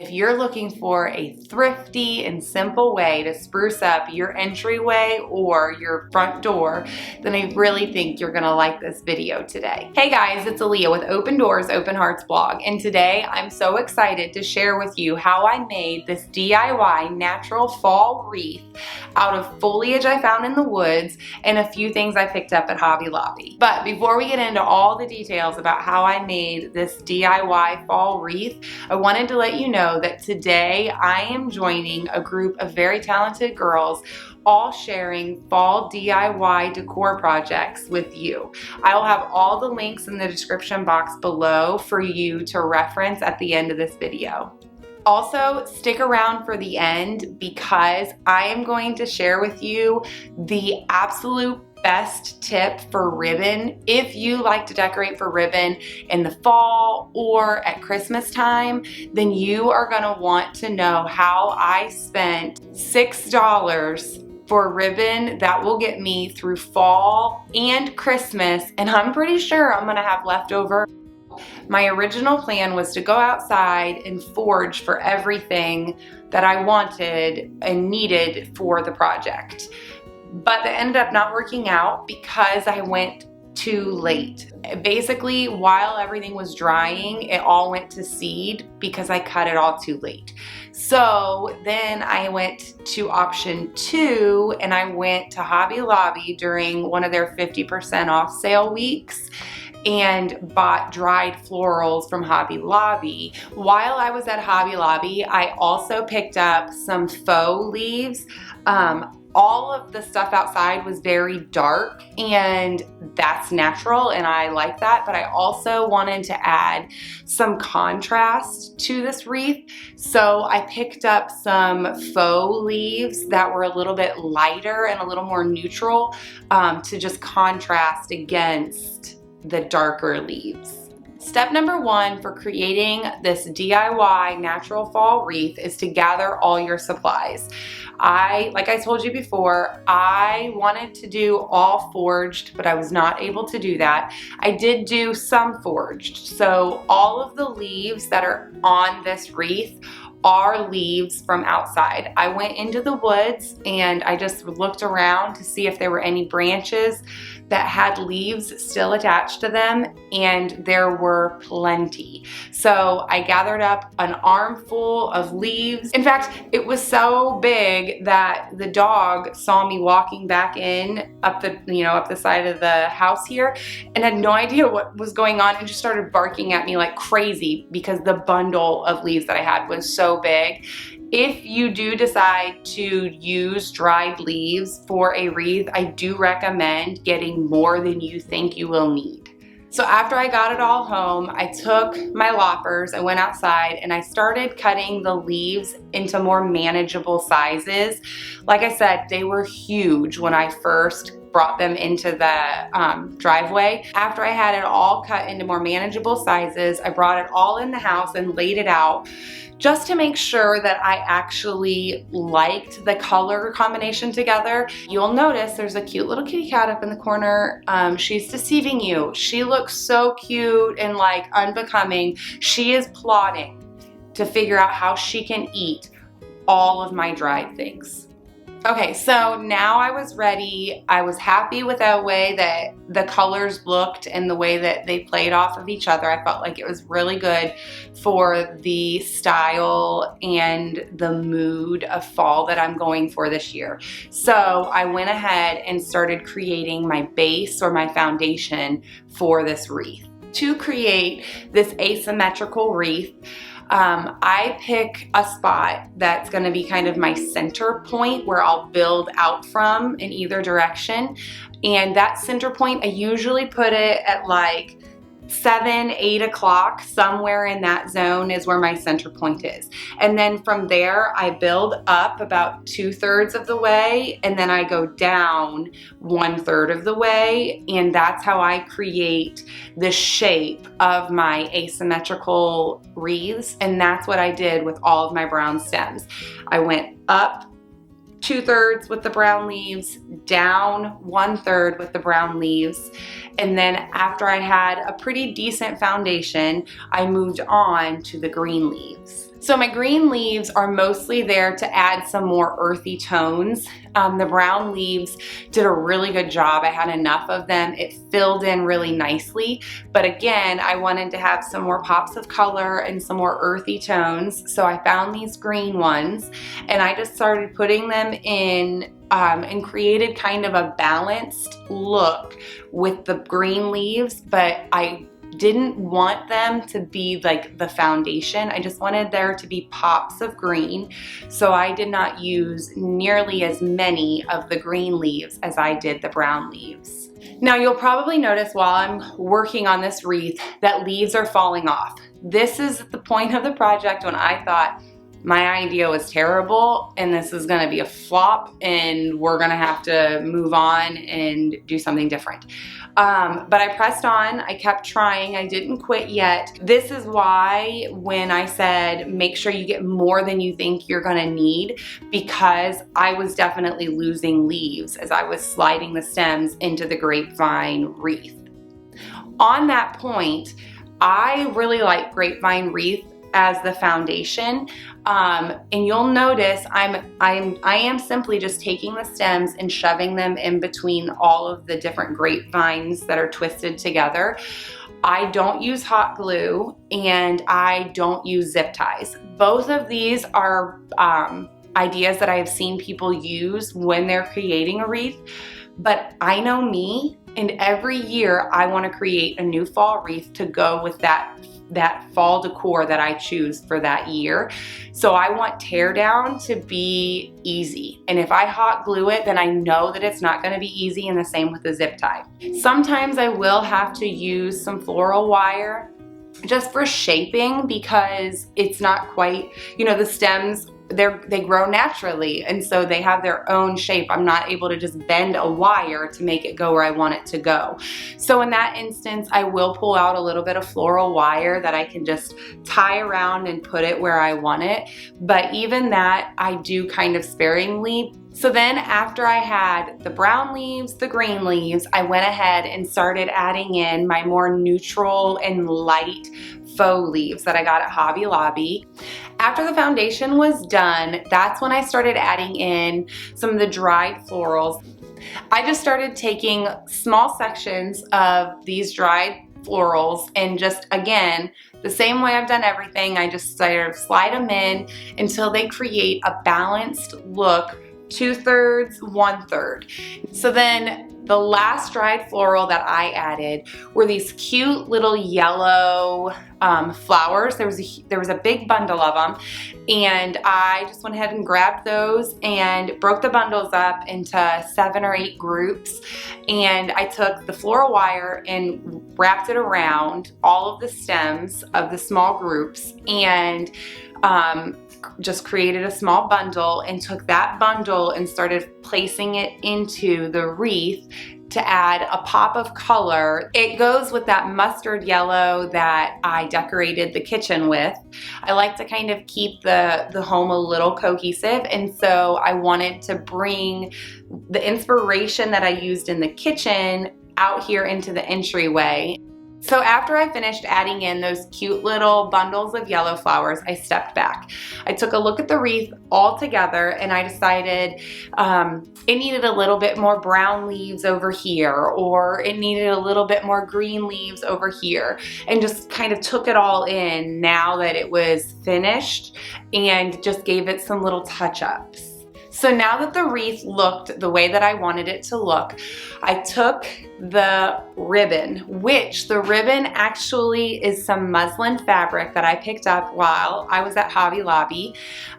if you're looking for a thrifty and simple way to spruce up your entryway or your front door, then I really think you're gonna like this video today. Hey guys, it's Aaliyah with Open Doors, Open Hearts blog, and today I'm so excited to share with you how I made this DIY natural fall wreath out of foliage I found in the woods and a few things I picked up at Hobby Lobby. But before we get into all the details about how I made this DIY fall wreath, I wanted to let you know that today I am joining a group of very talented girls, all sharing fall DIY decor projects with you. I will have all the links in the description box below for you to reference at the end of this video. Also, stick around for the end because I am going to share with you the absolute best tip for ribbon if you like to decorate for ribbon in the fall or at Christmas time. Then you are going to want to know how I spent $6 for ribbon that will get me through fall and Christmas, and I'm pretty sure I'm going to have leftover. My original plan was to go outside and forage for everything that I wanted and needed for the project. But that ended up not working out because I went too late. Basically, while everything was drying, it all went to seed because I cut it all too late. So then I went to option 2 and I went to Hobby Lobby during one of their 50% off sale weeks and bought dried florals from Hobby Lobby. While I was at Hobby Lobby, I also picked up some faux leaves. All of the stuff outside was very dark, and that's natural and I like that, but I also wanted to add some contrast to this wreath. So I picked up some faux leaves that were a little bit lighter and a little more neutral to just contrast against the darker leaves. Step number 1 for creating this DIY natural fall wreath is to gather all your supplies. Like I told you before, I wanted to do all forged, but I was not able to do that. I did do some forged. So all of the leaves that are on this wreath are leaves from outside. I went into the woods and I just looked around to see if there were any branches that had leaves still attached to them, and there were plenty. So I gathered up an armful of leaves. In fact, it was so big that the dog saw me walking back in up the side of the house here and had no idea what was going on and just started barking at me like crazy because the bundle of leaves that I had was so big. If you do decide to use dried leaves for a wreath, I do recommend getting more than you think you will need. So after I got it all home, I took my loppers, I went outside and I started cutting the leaves into more manageable sizes. Like I said, they were huge when I first brought them into the driveway. After I had it all cut into more manageable sizes, I brought it all in the house and laid it out just to make sure that I actually liked the color combination together. You'll notice there's a cute little kitty cat up in the corner. She's deceiving you. She looks so cute and like unbecoming. She is plotting to figure out how she can eat all of my dried things. Okay, so now I was ready. I was happy with the way that the colors looked and the way that they played off of each other. I felt like it was really good for the style and the mood of fall that I'm going for this year. So I went ahead and started creating my base or my foundation for this wreath. To create this asymmetrical wreath, I pick a spot that's going to be kind of my center point where I'll build out from in either direction. And that center point, I usually put it at like 7, 8 o'clock, somewhere in that zone is where my center point is. And then from there, I build up about 2/3 of the way, and then I go down 1/3 of the way. And that's how I create the shape of my asymmetrical wreaths. And that's what I did with all of my brown stems. I went up 2/3 with the brown leaves, down 1/3 with the brown leaves. And then after I had a pretty decent foundation, I moved on to the green leaves. So my green leaves are mostly there to add some more earthy tones. The brown leaves did a really good job. I had enough of them. It filled in really nicely. But again, I wanted to have some more pops of color and some more earthy tones. So I found these green ones and I just started putting them in and created kind of a balanced look with the green leaves, but I didn't want them to be like the foundation. I just wanted there to be pops of green. So I did not use nearly as many of the green leaves as I did the brown leaves. Now you'll probably notice while I'm working on this wreath that leaves are falling off. This is the point of the project when I thought my idea was terrible and this is gonna be a flop and we're gonna have to move on and do something different. But I pressed on, I kept trying, I didn't quit yet. This is why when I said make sure you get more than you think you're gonna need, because I was definitely losing leaves as I was sliding the stems into the grapevine wreath. On that point, I really like grapevine wreath as the foundation. And you'll notice I am simply just taking the stems and shoving them in between all of the different grapevines that are twisted together. I don't use hot glue and I don't use zip ties. Both of these are ideas that I have seen people use when they're creating a wreath, but I know me, and every year I want to create a new fall wreath to go with that fall decor that I choose for that year. So I want tear down to be easy. And if I hot glue it, then I know that it's not gonna be easy, and the same with the zip tie. Sometimes I will have to use some floral wire just for shaping because it's not quite, you know, the stems, they grow naturally and so they have their own shape. I'm not able to just bend a wire to make it go where I want it to go. So in that instance, I will pull out a little bit of floral wire that I can just tie around and put it where I want it. But even that, I do kind of sparingly. So then after I had the brown leaves, the green leaves, I went ahead and started adding in my more neutral and light faux leaves that I got at Hobby Lobby. After the foundation was done, that's when I started adding in some of the dried florals. I just started taking small sections of these dried florals and just, again, the same way I've done everything, I just sort of slide them in until they create a balanced look, 2/3, 1/3. So then the last dried floral that I added were these cute little yellow flowers. There was a big bundle of them, and I just went ahead and grabbed those and broke the bundles up into 7 or 8 groups. And I took the floral wire and wrapped it around all of the stems of the small groups and just created a small bundle and took that bundle and started placing it into the wreath to add a pop of color. It goes with that mustard yellow that I decorated the kitchen with. I like to kind of keep the home a little cohesive, and so I wanted to bring the inspiration that I used in the kitchen out here into the entryway. So after I finished adding in those cute little bundles of yellow flowers, I stepped back. I took a look at the wreath all together and I decided it needed a little bit more brown leaves over here, or it needed a little bit more green leaves over here, and just kind of took it all in now that it was finished and just gave it some little touch-ups. So now that the wreath looked the way that I wanted it to look, I took the ribbon, which the ribbon actually is some muslin fabric that I picked up while I was at Hobby Lobby.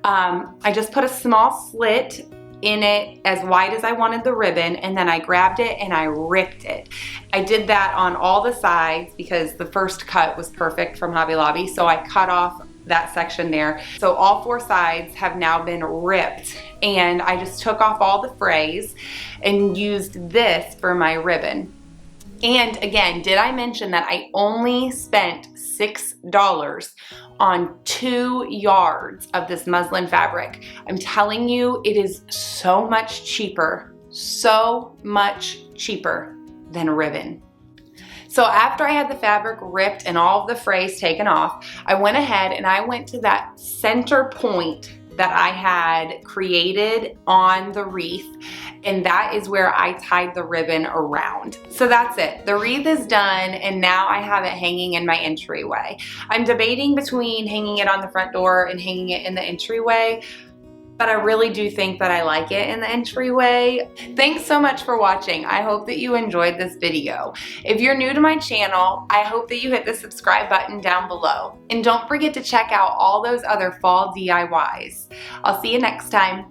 I just put a small slit in it as wide as I wanted the ribbon, and then I grabbed it and I ripped it. I did that on all the sides because the first cut was perfect from Hobby Lobby, so I cut off that section there. So all 4 sides have now been ripped, and I just took off all the frays and used this for my ribbon. And again, did I mention that I only spent $6 on 2 yards of this muslin fabric? I'm telling you, it is so much cheaper than a ribbon. So after I had the fabric ripped and all of the frays taken off, I went ahead and I went to that center point that I had created on the wreath, and that is where I tied the ribbon around. So that's it. The wreath is done, and now I have it hanging in my entryway. I'm debating between hanging it on the front door and hanging it in the entryway, but I really do think that I like it in the entryway. Thanks so much for watching. I hope that you enjoyed this video. If you're new to my channel, I hope that you hit the subscribe button down below. And don't forget to check out all those other fall DIYs. I'll see you next time.